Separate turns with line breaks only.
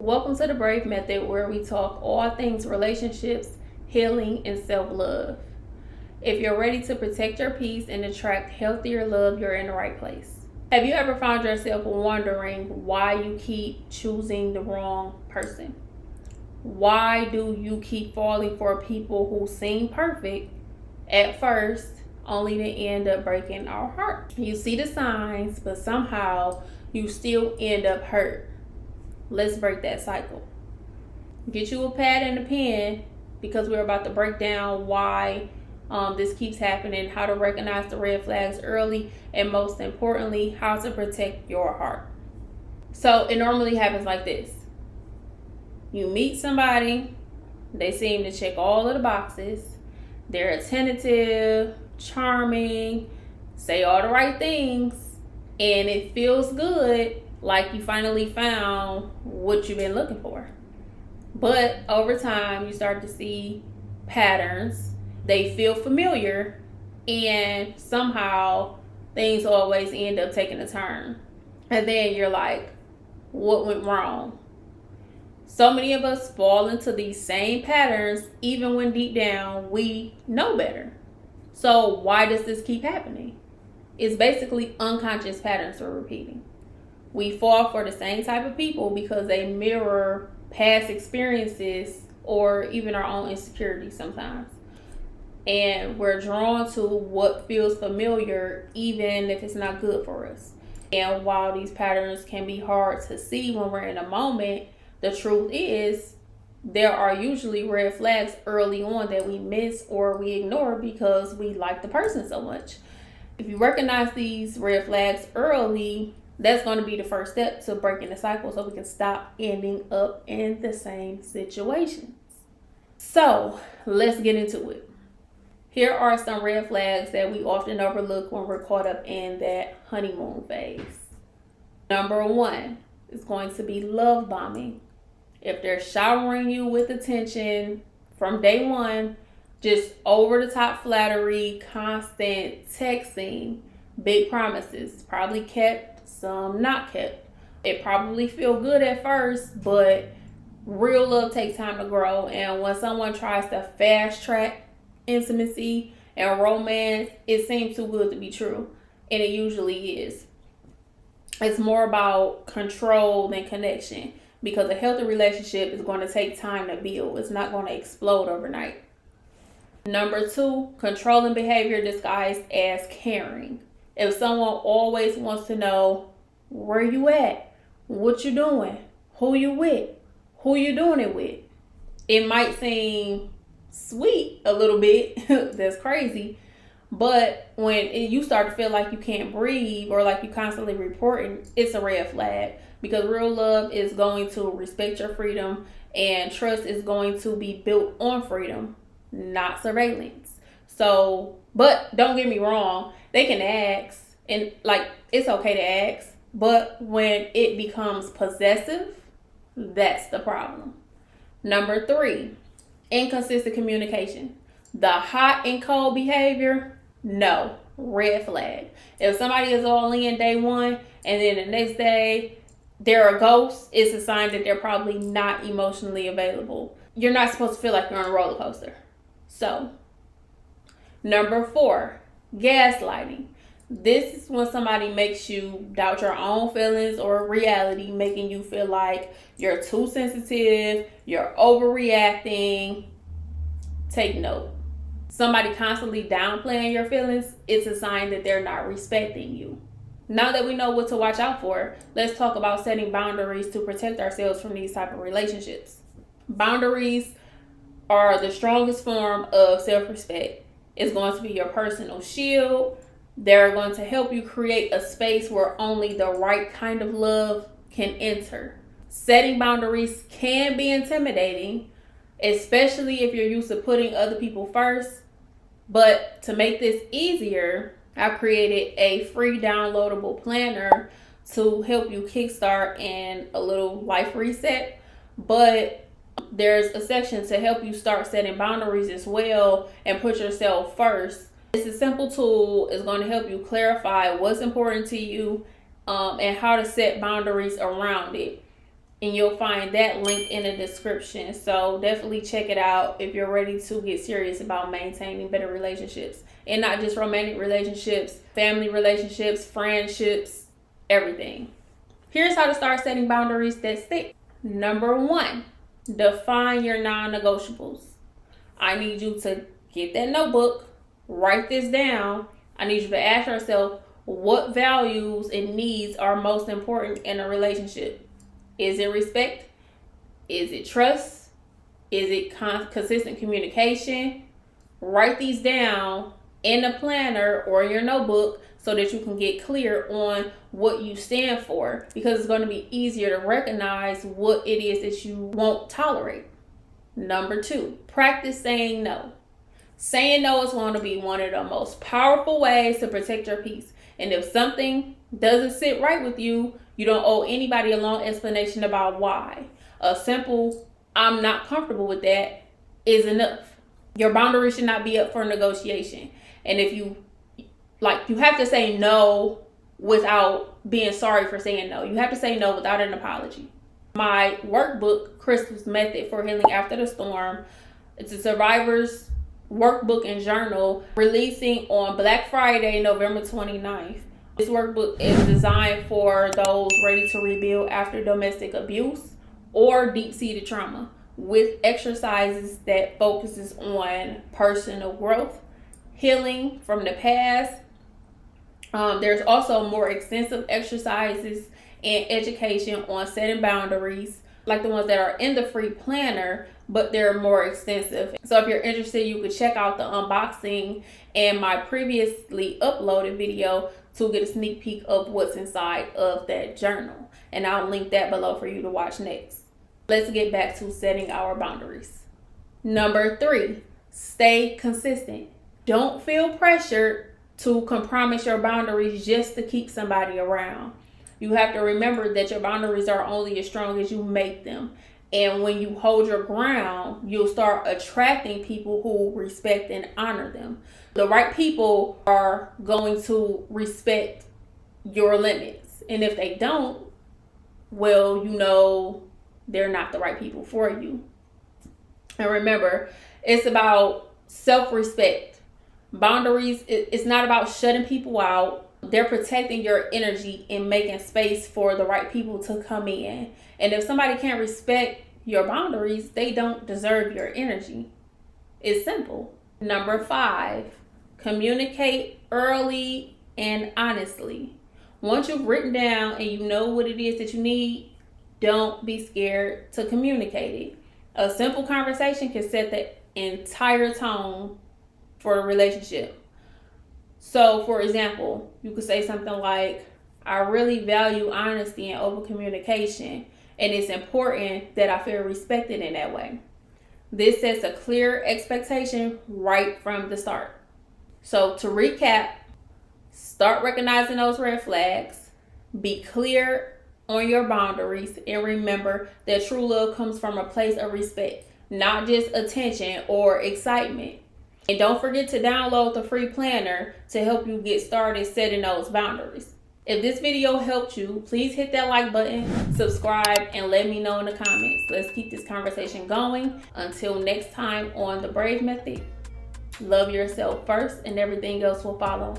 Welcome to the Brave Method, where we talk all things relationships, healing, and self-love. If you're ready to protect your peace and attract healthier love, you're in the right place. Have you ever found yourself wondering why you keep choosing the wrong person? Why do you keep falling for people who seem perfect at first, only to end up breaking our heart? You see the signs, but somehow you still end up hurt. Let's break that cycle. Get you a pad and a pen, because we're about to break down why this keeps happening, how to recognize the red flags early, and most importantly, how to protect your heart. So it normally happens like this. You meet somebody, they seem to check all of the boxes. They're attentive, charming, say all the right things, and it feels good, like you finally found what you've been looking for. But over time, you start to see patterns. They feel familiar, and somehow things always end up taking a turn. And then you're like, what went wrong? So many of us fall into these same patterns, even when deep down we know better. So why does this keep happening? It's basically unconscious patterns we're repeating. We fall for the same type of people because they mirror past experiences or even our own insecurities sometimes. And we're drawn to what feels familiar, even if it's not good for us. And while these patterns can be hard to see when we're in a moment, the truth is there are usually red flags early on that we miss or we ignore because we like the person so much. If you recognize these red flags early, that's going to be the first step to breaking the cycle so we can stop ending up in the same situations. So let's get into it. Here are some red flags that we often overlook when we're caught up in that honeymoon phase. Number 1 is going to be love bombing. If they're showering you with attention from day one, just over the top flattery, constant texting, big promises, probably kept, some not kept. It probably feel good at first, but real love takes time to grow. And when someone tries to fast track intimacy and romance, it seems too good to be true. And it usually is. It's more about control than connection, because a healthy relationship is going to take time to build. It's not going to explode overnight. Number 2, controlling behavior disguised as caring. If someone always wants to know where you at, what you doing, who you with, who you doing it with, it might seem sweet a little bit. That's crazy. But when you start to feel like you can't breathe or like you constantly reporting, it's a red flag, because real love is going to respect your freedom, and trust is going to be built on freedom, not surveillance. So, but don't get me wrong, they can ask, and like, it's okay to ask, but when it becomes possessive, that's the problem. Number 3, inconsistent communication. The hot and cold behavior, no, red flag. If somebody is all in day one and then the next day they're a ghost, it's a sign that they're probably not emotionally available. You're not supposed to feel like you're on a roller coaster. So, number 4, gaslighting. This is when somebody makes you doubt your own feelings or reality, making you feel like you're too sensitive, you're overreacting. Take note. Somebody constantly downplaying your feelings, it's a sign that they're not respecting you. Now that we know what to watch out for, let's talk about setting boundaries to protect ourselves from these type of relationships. Boundaries are the strongest form of self-respect. It's going to be your personal shield. They're going to help you create a space where only the right kind of love can enter. Setting boundaries can be intimidating, especially if you're used to putting other people first. But to make this easier, I've created a free downloadable planner to help you kickstart and a little life reset. But there's a section to help you start setting boundaries as well and put yourself first. It's a simple tool. It's going to help you clarify what's important to you and how to set boundaries around it. and you'll find that link in the description. So definitely check it out if you're ready to get serious about maintaining better relationships, and not just romantic relationships, family relationships, friendships, everything. Here's how to start setting boundaries that stick. Number 1, define your non-negotiables. I need you to get that notebook, write this down. I need you to ask yourself, what values and needs are most important in a relationship? Is it respect? Is it trust? Is it consistent communication? Write these down in a planner or in your notebook so that you can get clear on what you stand for, because it's going to be easier to recognize what it is that you won't tolerate. Number 2, practice saying no. Saying no is going to be one of the most powerful ways to protect your peace. And if something doesn't sit right with you, you don't owe anybody a long explanation about why. A simple, I'm not comfortable with that, is enough. Your boundaries should not be up for negotiation. And if you have to say no without being sorry for saying no. You have to say no without an apology. My workbook, Crystal's Method for Healing After the Storm, it's a survivor's workbook and journal, releasing on Black Friday, November 29th. This workbook is designed for those ready to rebuild after domestic abuse or deep-seated trauma, with exercises that focuses on personal growth, healing from the past. There's also more extensive exercises and education on setting boundaries, like the ones that are in the free planner, but they're more extensive. So if you're interested, you could check out the unboxing and my previously uploaded video to get a sneak peek of what's inside of that journal. And I'll link that below for you to watch next. Let's get back to setting our boundaries. Number 3, stay consistent. Don't feel pressured to compromise your boundaries just to keep somebody around. You have to remember that your boundaries are only as strong as you make them. And when you hold your ground, you'll start attracting people who respect and honor them. The right people are going to respect your limits. And if they don't, well, you know they're not the right people for you. And remember, it's about self-respect. Boundaries, it's not about shutting people out. They're protecting your energy and making space for the right people to come in. And if somebody can't respect your boundaries, they don't deserve your energy. It's simple. Number 5, communicate early and honestly. Once you've written down and you know what it is that you need, don't be scared to communicate it. A simple conversation can set the entire tone for a relationship. So, for example, you could say something like, I really value honesty and open communication, and it's important that I feel respected in that way. This sets a clear expectation right from the start. So, to recap, start recognizing those red flags, be clear on your boundaries, and remember that true love comes from a place of respect, not just attention or excitement. And don't forget to download the free planner to help you get started setting those boundaries. If this video helped you, please hit that like button, subscribe, and let me know in the comments. Let's keep this conversation going. Until next time on The Brave Method, love yourself first and everything else will follow.